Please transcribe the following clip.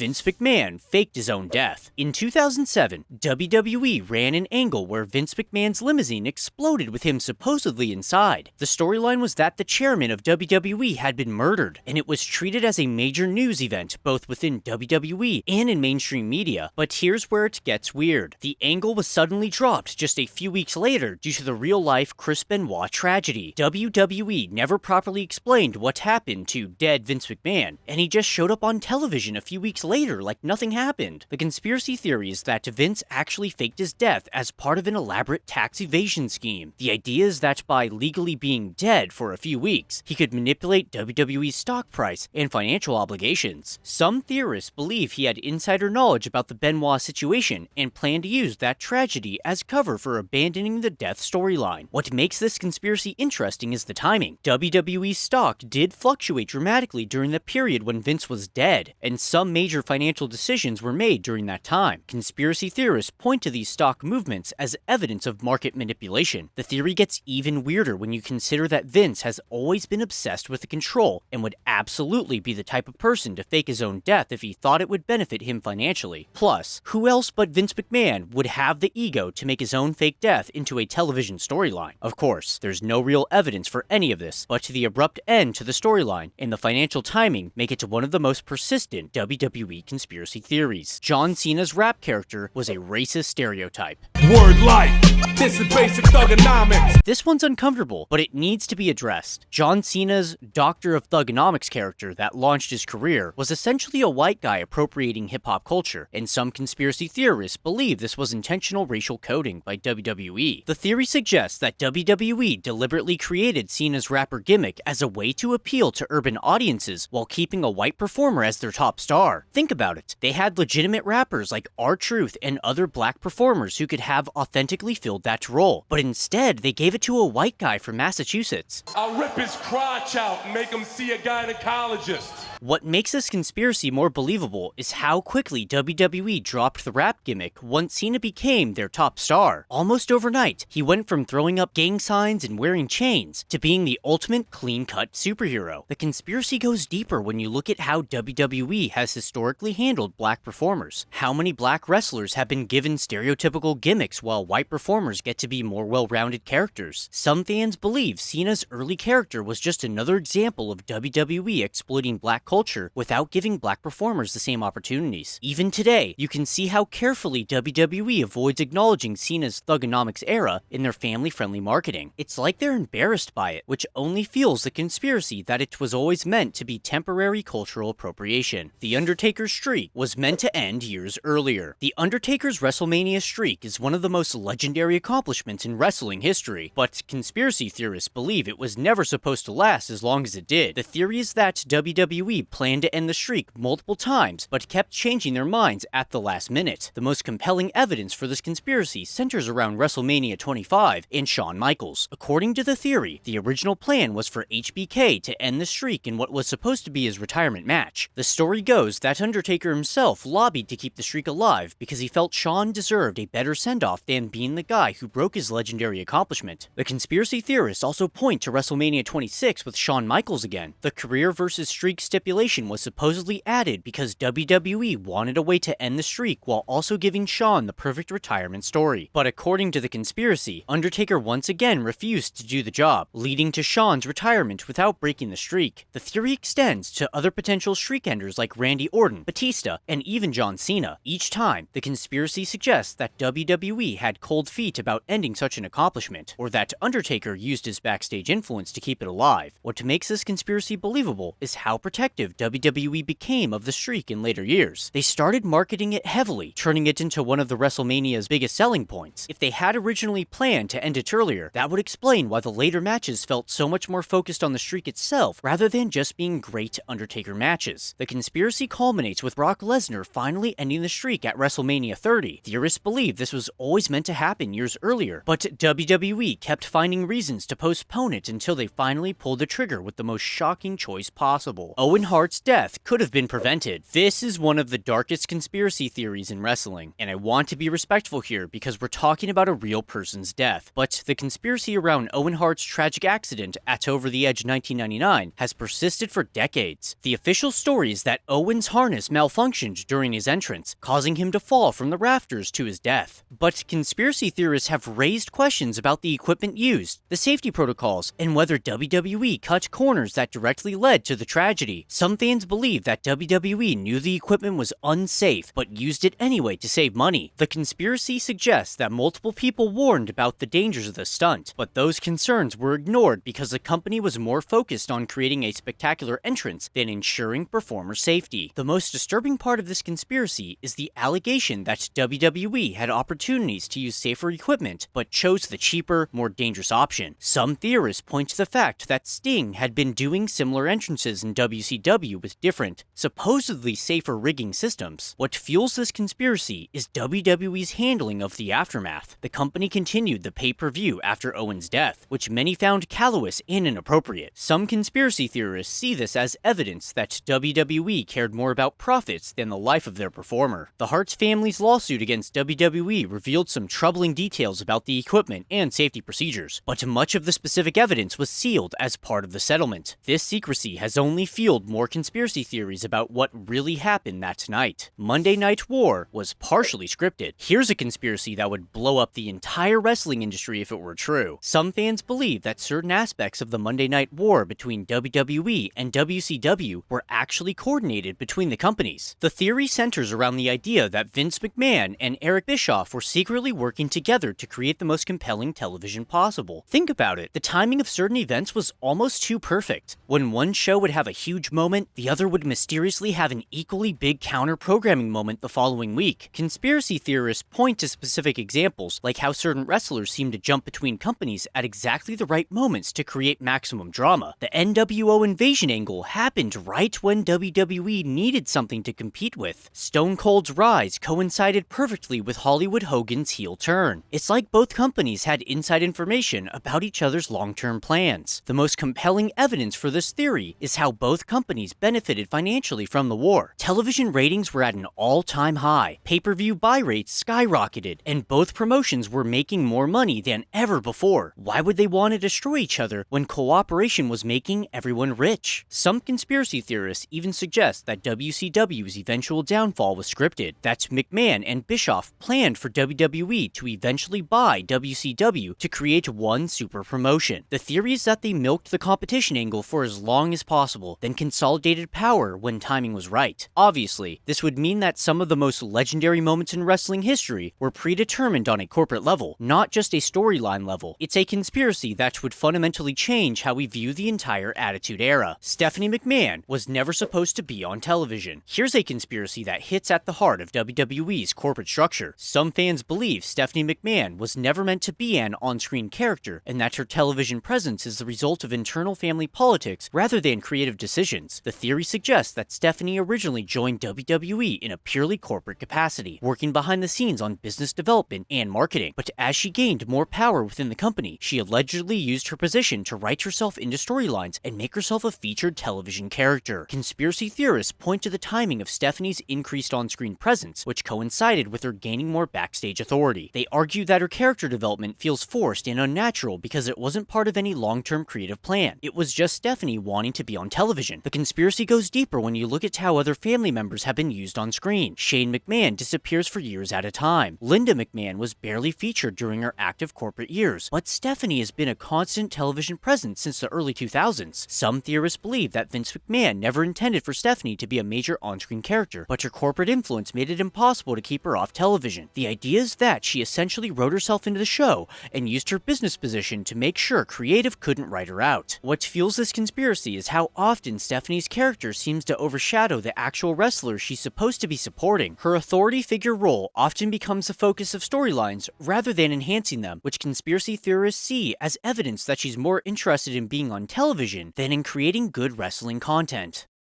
Vince McMahon faked his own death. In 2007, WWE ran an angle where Vince McMahon's limousine exploded with him supposedly inside. The storyline was that the chairman of WWE had been murdered, and it was treated as a major news event both within WWE and in mainstream media. But here's where it gets weird. The angle was suddenly dropped just a few weeks later due to the real-life Chris Benoit tragedy. WWE never properly explained what happened to dead Vince McMahon, and he just showed up on television a few weeks later like nothing happened. The conspiracy theory is that Vince actually faked his death as part of an elaborate tax evasion scheme. The idea is that by legally being dead for a few weeks, he could manipulate WWE's stock price and financial obligations. Some theorists believe he had insider knowledge about the Benoit situation and planned to use that tragedy as cover for abandoning the death storyline. What makes this conspiracy interesting is the timing. WWE's stock did fluctuate dramatically during the period when Vince was dead, and some major financial decisions were made during that time. Conspiracy theorists point to these stock movements as evidence of market manipulation. The theory gets even weirder when you consider that Vince has always been obsessed with the control and would absolutely be the type of person to fake his own death if he thought it would benefit him financially. Plus, who else but Vince McMahon would have the ego to make his own fake death into a television storyline? Of course, there's no real evidence for any of this, but the abrupt end to the storyline and the financial timing make it one of the most persistent WWE conspiracy theories. John Cena's rap character was a racist stereotype. Word life. This is basic thugonomics. This one's uncomfortable, but it needs to be addressed. John Cena's Doctor of Thugonomics character that launched his career was essentially a white guy appropriating hip-hop culture, and some conspiracy theorists believe this was intentional racial coding by WWE. The theory suggests that WWE deliberately created Cena's rapper gimmick as a way to appeal to urban audiences while keeping a white performer as their top star. Think about it. They had legitimate rappers like R-Truth and other black performers who could have authentically filled that role, but instead they gave it to a white guy from Massachusetts. I'll rip his crotch out and make him see a gynecologist. What makes this conspiracy more believable is how quickly WWE dropped the rap gimmick once Cena became their top star. Almost overnight, he went from throwing up gang signs and wearing chains to being the ultimate clean-cut superhero. The conspiracy goes deeper when you look at how WWE has historically handled black performers. How many black wrestlers have been given stereotypical gimmicks while white performers get to be more well-rounded characters? Some fans believe Cena's early character was just another example of WWE exploiting black culture without giving black performers the same opportunities. Even today, you can see how carefully WWE avoids acknowledging Cena's Thugonomics era in their family-friendly marketing. It's like they're embarrassed by it, which only fuels the conspiracy that it was always meant to be temporary cultural appropriation. The Undertaker's streak was meant to end years earlier. The Undertaker's WrestleMania streak is one of the most legendary accomplishments in wrestling history, but conspiracy theorists believe it was never supposed to last as long as it did. The theory is that WWE planned to end the streak multiple times, but kept changing their minds at the last minute. The most compelling evidence for this conspiracy centers around WrestleMania 25 and Shawn Michaels. According to the theory, the original plan was for HBK to end the streak in what was supposed to be his retirement match. The story goes that Undertaker himself lobbied to keep the streak alive because he felt Shawn deserved a better send-off than being the guy who broke his legendary accomplishment. The conspiracy theorists also point to WrestleMania 26 with Shawn Michaels again. The career versus streak stipulation was supposedly added because WWE wanted a way to end the streak while also giving Shawn the perfect retirement story. But according to the conspiracy, Undertaker once again refused to do the job, leading to Shawn's retirement without breaking the streak. The theory extends to other potential streak enders like Randy Orton, Batista, and even John Cena. Each time, the conspiracy suggests that WWE had cold feet about ending such an accomplishment, or that Undertaker used his backstage influence to keep it alive. What makes this conspiracy believable is how protective WWE became of the streak in later years. They started marketing it heavily, turning it into one of the WrestleMania's biggest selling points. If they had originally planned to end it earlier, that would explain why the later matches felt so much more focused on the streak itself rather than just being great Undertaker matches. The conspiracy culminates with Brock Lesnar finally ending the streak at WrestleMania 30. Theorists believe this was always meant to happen years earlier, but WWE kept finding reasons to postpone it until they finally pulled the trigger with the most shocking choice possible. 0 Owen Hart's death could have been prevented. This is one of the darkest conspiracy theories in wrestling, and I want to be respectful here because we're talking about a real person's death. But the conspiracy around Owen Hart's tragic accident at Over the Edge 1999 has persisted for decades. The official story is that Owen's harness malfunctioned during his entrance, causing him to fall from the rafters to his death. But conspiracy theorists have raised questions about the equipment used, the safety protocols, and whether WWE cut corners that directly led to the tragedy. Some fans believe that WWE knew the equipment was unsafe, but used it anyway to save money. The conspiracy suggests that multiple people warned about the dangers of the stunt, but those concerns were ignored because the company was more focused on creating a spectacular entrance than ensuring performer safety. The most disturbing part of this conspiracy is the allegation that WWE had opportunities to use safer equipment, but chose the cheaper, more dangerous option. Some theorists point to the fact that Sting had been doing similar entrances in WCW with different, supposedly safer rigging systems. What fuels this conspiracy is WWE's handling of the aftermath. The company continued the pay-per-view after Owen's death, which many found callous and inappropriate. Some conspiracy theorists see this as evidence that WWE cared more about profits than the life of their performer. The Hart's family's lawsuit against WWE revealed some troubling details about the equipment and safety procedures, but much of the specific evidence was sealed as part of the settlement. This secrecy has only fueled more conspiracy theories about what really happened that night. Monday Night War was partially scripted. Here's a conspiracy that would blow up the entire wrestling industry if it were true. Some fans believe that certain aspects of the Monday Night War between WWE and WCW were actually coordinated between the companies. The theory centers around the idea that Vince McMahon and Eric Bischoff were secretly working together to create the most compelling television possible. Think about it. The timing of certain events was almost too perfect. When one show would have a huge moment, the other would mysteriously have an equally big counter-programming moment the following week. Conspiracy theorists point to specific examples, like how certain wrestlers seem to jump between companies at exactly the right moments to create maximum drama. The NWO invasion angle happened right when WWE needed something to compete with. Stone Cold's rise coincided perfectly with Hollywood Hogan's heel turn. It's like both companies had inside information about each other's long-term plans. The most compelling evidence for this theory is how both companies benefited financially from the war. Television ratings were at an all-time high, pay-per-view buy rates skyrocketed, and both promotions were making more money than ever before. Why would they want to destroy each other when cooperation was making everyone rich? Some conspiracy theorists even suggest that WCW's eventual downfall was scripted, that McMahon and Bischoff planned for WWE to eventually buy WCW to create one super promotion. The theory is that they milked the competition angle for as long as possible, then consolidated power when timing was right. Obviously, this would mean that some of the most legendary moments in wrestling history were predetermined on a corporate level, not just a storyline level. It's a conspiracy that would fundamentally change how we view the entire Attitude Era. Stephanie McMahon was never supposed to be on television. Here's a conspiracy that hits at the heart of WWE's corporate structure. Some fans believe Stephanie McMahon was never meant to be an on-screen character, and that her television presence is the result of internal family politics rather than creative decisions. The theory suggests that Stephanie originally joined WWE in a purely corporate capacity, working behind the scenes on business development and marketing. But as she gained more power within the company, she allegedly used her position to write herself into storylines and make herself a featured television character. Conspiracy theorists point to the timing of Stephanie's increased on-screen presence, which coincided with her gaining more backstage authority. They argue that her character development feels forced and unnatural because it wasn't part of any long-term creative plan. It was just Stephanie wanting to be on television. The conspiracy goes deeper when you look at how other family members have been used on screen. Shane McMahon disappears for years at a time. Linda McMahon was barely featured during her active corporate years, but Stephanie has been a constant television presence since the early 2000s. Some theorists believe that Vince McMahon never intended for Stephanie to be a major on-screen character, but her corporate influence made it impossible to keep her off television. The idea is that she essentially wrote herself into the show and used her business position to make sure creative couldn't write her out. What fuels this conspiracy is how often Stephanie's character seems to overshadow the actual wrestler she's supposed to be supporting. Her authority figure role often becomes the focus of storylines rather than enhancing them, which conspiracy theorists see as evidence that she's more interested in being on television than in creating good wrestling content.